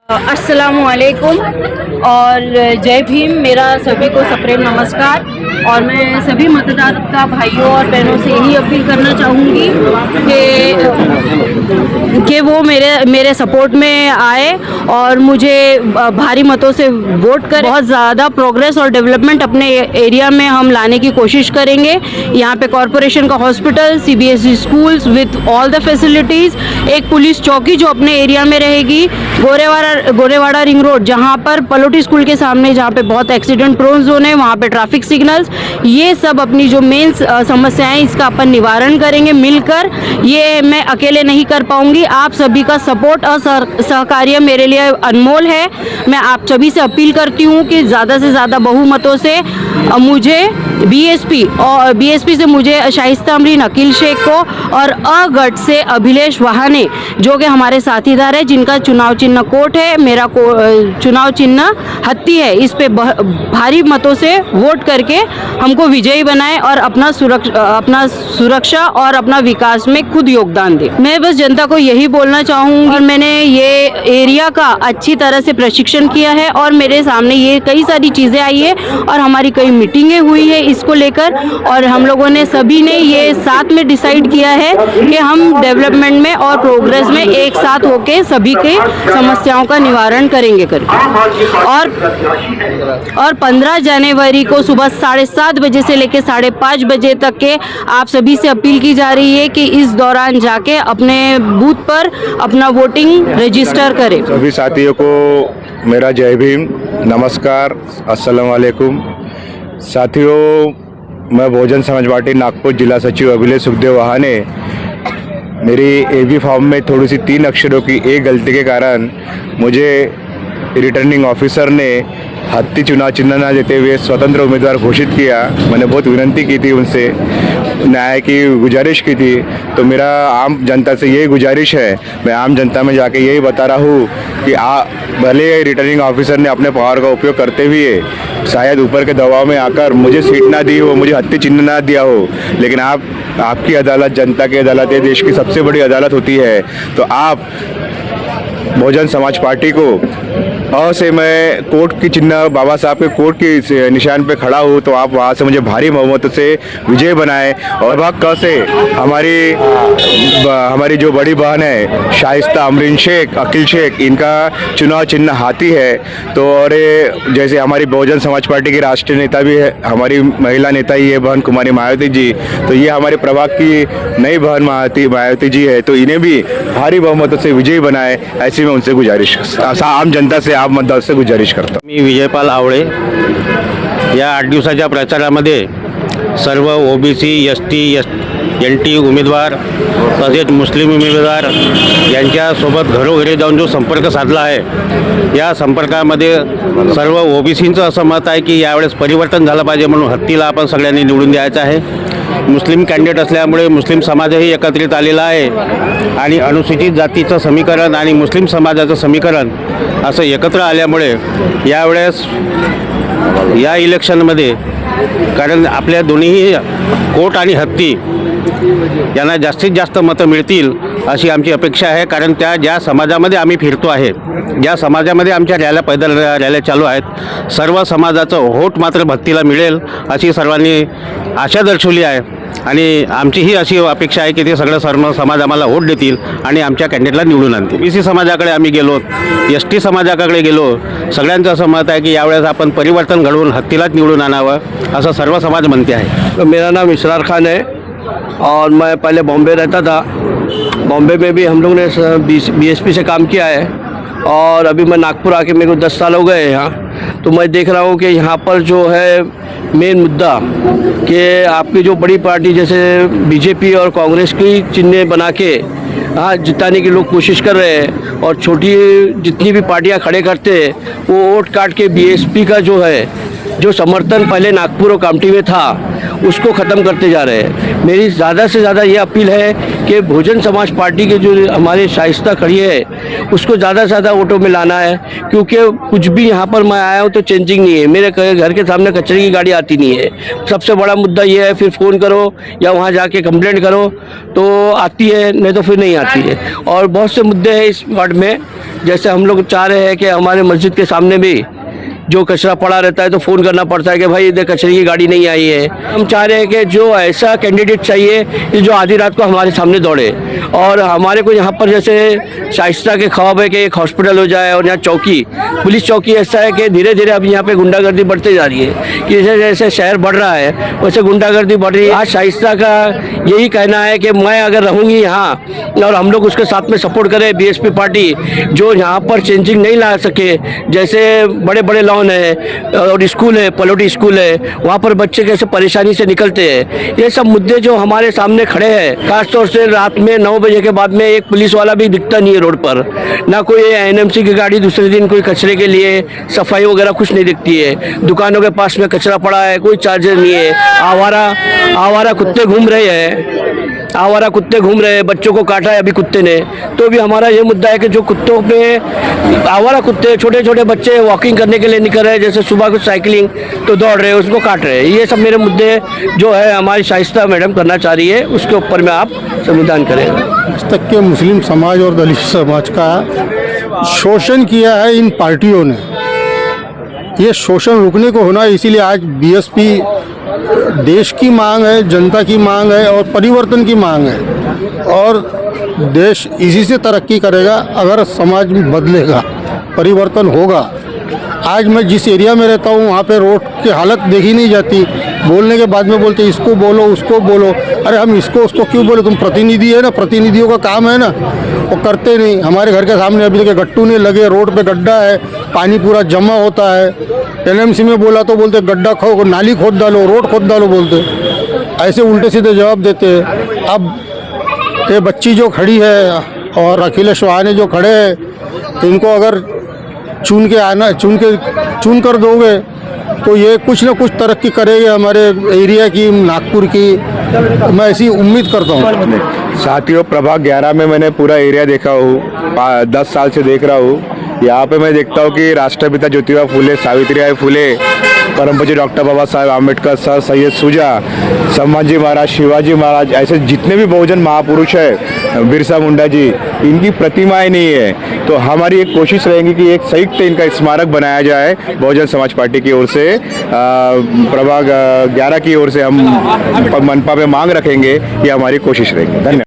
अस्सलामुअलैकुम और जय भीम। मेरा सभी को सप्रेम नमस्कार। और मैं सभी मतदाता भाइयों और बहनों से यही अपील करना चाहूँगी कि वो मेरे सपोर्ट में आए और मुझे भारी मतों से वोट करें। बहुत ज़्यादा प्रोग्रेस और डेवलपमेंट अपने एरिया में हम लाने की कोशिश करेंगे। यहाँ पे कॉरपोरेशन का hospital, CBSE schools with all the facilities, एक पुलिस चौकी जो अपने एरिया में रहेगी, गोरेवाड़ा रिंग रोड जहाँ पर पलोटी स्कूल के सामने जहाँ पे बहुत एक्सीडेंट प्रोन जोन है, वहाँ पे ट्रैफिक सिग्नल्स, ये सब अपनी जो मेन समस्याएं इसका अपन निवारण करेंगे मिलकर। ये मैं अकेले नहीं कर पाऊंगी, आप सभी का सपोर्ट और सहकार्य मेरे लिए अनमोल है। मैं आप सभी से अपील करती हूँ कि ज़्यादा से ज़्यादा बहुमतों से मुझे BSP से मुझे शाइस्ता अमरीन, अकील शेख को और अगढ़ से अभिलेश वहाने जो कि हमारे साथीदार है, जिनका चुनाव चिन्ह कोट है, मेरा चुनाव चिन्ह हत्ती है, इस पे भारी मतों से वोट करके हमको विजयी बनाए और अपना सुरक्षा और अपना विकास में खुद योगदान दे। मैं बस जनता को यही बोलना चाहूँगी और मैंने ये एरिया का अच्छी तरह से प्रशिक्षण किया है और मेरे सामने ये कई सारी चीज़ें आई है और हमारी कई मीटिंगें हुई है इसको लेकर, और हम लोगों ने सभी ने ये साथ में डिसाइड किया है कि हम डेवलपमेंट में और प्रोग्रेस में एक साथ होके सभी के समस्याओं का निवारण करेंगे और 15 जनवरी को सुबह 7:30 बजे से लेकर 5:30 बजे तक के आप सभी से अपील की जा रही है कि इस दौरान जाके अपने बूथ पर अपना वोटिंग रजिस्टर करें। सभी साथियों को मेरा जय भीम, नमस्कार, अस्सलाम वालेकुम। साथियों, मैं बहुजन समाज पार्टी नागपुर जिला सचिव अभिलेश सुखदेव वहाने। मेरी AB फॉर्म में थोड़ी सी 3 अक्षरों की एक गलती के कारण मुझे रिटर्निंग ऑफिसर ने हत्ती चुनाव चिन्ह न देते हुए स्वतंत्र उम्मीदवार घोषित किया। मैंने बहुत विनती की थी, उनसे न्याय की गुजारिश की थी। तो मेरा आम जनता से यही गुजारिश है, मैं आम जनता में जाके यही बता रहा हूँ कि भले रिटर्निंग ऑफिसर ने अपने पावर का उपयोग करते हुए शायद ऊपर के दबाव में आकर मुझे सीट ना दी हो, मुझे हत्ती चिन्ह ना दिया हो, लेकिन आपकी अदालत जनता की अदालत है, देश की सबसे बड़ी अदालत होती है। तो आप बहुजन समाज पार्टी को से मैं कोर्ट की चिन्ह, बाबा साहब के कोर्ट के निशान पे खड़ा हूँ, तो आप वहाँ से मुझे भारी बहुमत से विजय बनाए। और भाग क से हमारी जो बड़ी बहन है शाइस्ता अमरीन शेख, अकील शेख, इनका चुनाव चिन्ह हाथी है। तो और जैसे हमारी बहुजन समाज पार्टी की राष्ट्रीय नेता भी है, हमारी महिला नेता ही है बहन कुमारी मायावती जी, तो ये हमारे प्रभाग की नई बहन मायावती जी है, तो इन्हें भी भारी बहुमत से विजयी बनाए, ऐसी मैं उनसे गुजारिश, आम जनता से, आप मतदार से गुजारिश करतो। मी विजयपाल आवळे। या 8 दिवसाच्या प्रचारामध्ये सर्व OBC, ST, NT उमेदवार तसेच मुस्लिम उमेदवार यांच्यासोबत घरोघरी जाऊन जो संपर्क साधला आहे, या संपर्कामध्ये सर्व OBCंचं असं मत आहे की यावेळेस परिवर्तन झालं पाहिजे, म्हणून हत्तीला आपण सगळ्यांनी निवडून द्यायचं आहे। मुस्लिम कॅन्डिडेट असल्यामुळे मुस्लिम समाजही एकत्रित आलेला आहे आणि अनुसूचित जातीचं समीकरण आणि मुस्लिम समाजाचं समीकरण असं एकत्र आल्यामुळे यावेळेस या इलेक्शनमध्ये, कारण आपल्या दोन्ही कोट आणि हत्ती यांना जास्तीत जास्त मतं मिळतील अशी आमची अपेक्षा आहे। कारण त्या ज्या समाजामध्ये आम्ही फिरतो आहे, ज्या समाजामध्ये आमच्या पैदल रॅल्या चालू आहेत, सर्व समाजाचं वोट मात्र हत्तीला मिळेल अशी सर्वांनी आशा दर्शवली आहे आणि आमची ही अशी अपेक्षा आहे की ते सगळं सर्व समाज आम्हाला वोट देतील आणि आमच्या कॅन्डिडेटला निवडून आणतील। BC समाजाकडे आम्ही गेलो, ST समाजाकडे गेलो, सगळ्यांचं असं मत आहे की यावेळेस आपण परिवर्तन घडवून हत्तीलाच निवडून आणावं असं सर्व समाज म्हणते आहे। मेरा नाम इसरार खान है और मैं पहले बॉम्बे रहता था। बॉम्बे में भी हम लोग ने BSP से काम किया है और अभी मैं नागपुर आके मेरे को 10 साल हो गए हैं यहाँ। तो मैं देख रहा हूँ कि यहाँ पर जो है मेन मुद्दा कि आपकी जो बड़ी पार्टी जैसे BJP और कांग्रेस की चिन्ह बना के जिताने की लोग कोशिश कर रहे हैं, और छोटी जितनी भी पार्टियाँ खड़े करते हैं वो वोट काट के BSP का जो है जो समर्थन पहले नागपुर और कामठी में था उसको ख़त्म करते जा रहे हैं। मेरी ज़्यादा से ज़्यादा ये अपील है कि बहुजन समाज पार्टी के जो हमारे शाइस्ता खड़ी है उसको ज़्यादा से ज़्यादा वोटों में लाना है, क्योंकि कुछ भी यहाँ पर मैं आया हूँ तो चेंजिंग नहीं है। मेरे घर के सामने कचरे की गाड़ी आती नहीं है। सबसे बड़ा मुद्दा ये है, फिर फ़ोन करो या वहाँ जाके कंप्लेंट करो तो आती है, नहीं तो फिर नहीं आती है। और बहुत से मुद्दे हैं इस वार्ड में, जैसे हम लोग चाह रहे हैं कि हमारे मस्जिद के सामने भी जो कचरा पड़ा रहता है तो फ़ोन करना पड़ता है कि भाई इधर कचरे की गाड़ी नहीं आई है। हम चाह रहे हैं कि जो ऐसा कैंडिडेट चाहिए कि जो आधी रात को हमारे सामने दौड़े, और हमारे को यहाँ पर जैसे शाइस्ता के ख्वाब है कि एक हॉस्पिटल हो जाए, और यहाँ चौकी, पुलिस चौकी ऐसा है कि धीरे धीरे अब यहाँ पे गुंडागर्दी बढ़ती जा रही है कि जैसे जैसे शहर बढ़ रहा है वैसे गुंडागर्दी बढ़ रही है। आज शाइस्ता का यही कहना है कि मैं अगर रहूँगी यहाँ और हम लोग उसके साथ में सपोर्ट करें बीएसपी पार्टी, जो यहाँ पर चेंजिंग नहीं ला सके, जैसे बड़े बड़े लॉन है और स्कूल है, पलोटी स्कूल है, वहाँ पर बच्चे कैसे परेशानी से निकलते हैं, ये सब मुद्दे जो हमारे सामने खड़े हैं। खासतौर से रात में 9 बजे के बाद में एक पुलिस वाला भी दिखता नहीं है रोड पर, ना कोई एनएमसी की गाड़ी, दूसरे दिन कोई कचरे के लिए सफाई वगैरह कुछ नहीं दिखती है। दुकानों के पास में कचरा पड़ा है, कोई चार्जर नहीं है। आवारा कुत्ते घूम रहे हैं, आवारा कुत्ते घूम रहे हैं, बच्चों को काटा है अभी कुत्ते ने। तो भी हमारा ये मुद्दा है कि जो कुत्तों पे आवारा कुत्ते, छोटे छोटे बच्चे वॉकिंग करने के लिए निकल रहे हैं, जैसे सुबह को साइकिलिंग तो दौड़ रहे हैं, उसको काट रहे हैं। ये सब मेरे मुद्दे जो है हमारी शाइस्ता मैडम करना चाह रही है, उसके ऊपर में आप संविधान करें। आज तक के मुस्लिम समाज और दलित समाज का शोषण किया है इन पार्टियों ने। ये शोषण रुकने को होना, इसीलिए आज बीएसपी देश की मांग है, जनता की मांग है और परिवर्तन की मांग है। और देश इसी से तरक्की करेगा अगर समाज बदलेगा, परिवर्तन होगा। आज मैं जिस एरिया में रहता हूँ वहाँ पे रोड की हालत देखी नहीं जाती। बोलने के बाद में बोलते इसको बोलो उसको बोलो। अरे हम इसको उसको क्यों बोले? तुम प्रतिनिधि है ना, प्रतिनिधियों का काम है ना, वो करते नहीं। हमारे घर के सामने अभी तक गट्टू नहीं लगे, रोड पे गड्ढा है, पानी पूरा जमा होता है। एनएमसी में बोला तो बोलते गड्ढा खो, नाली खोद डालो, रोड खोद डालो बोलते, ऐसे उल्टे सीधे जवाब देते हैं। अब ये बच्ची जो खड़ी है और अखिलेश वाहने जो खड़े हैं, इनको अगर चुन कर दोगे तो ये कुछ ना कुछ तरक्की करेंगे हमारे एरिया की, नागपुर की। मैं ऐसी उम्मीद करता हूँ। साथियों, प्रभाग 11 में मैंने पूरा एरिया देखा हूँ, 10 साल से देख रहा हूँ। यहाँ पे मैं देखता हूँ कि राष्ट्रपिता ज्योतिबा फुले, सावित्रीबाई फुले, परम पूज्य डॉक्टर बाबा साहेब आम्बेडकर, सर सैयद शुजा, सम्मानजी महाराज, शिवाजी महाराज, ऐसे जितने भी बहुजन महापुरुष हैं, बिरसा मुंडा जी, इनकी प्रतिमाएं नहीं है। तो हमारी एक कोशिश रहेगी कि एक संयुक्त इनका स्मारक बनाया जाए बहुजन समाज पार्टी की ओर से। प्रभाग 11 की ओर से हम मनपा में मांग रखेंगे, ये हमारी कोशिश रहेगी। धन्यवाद।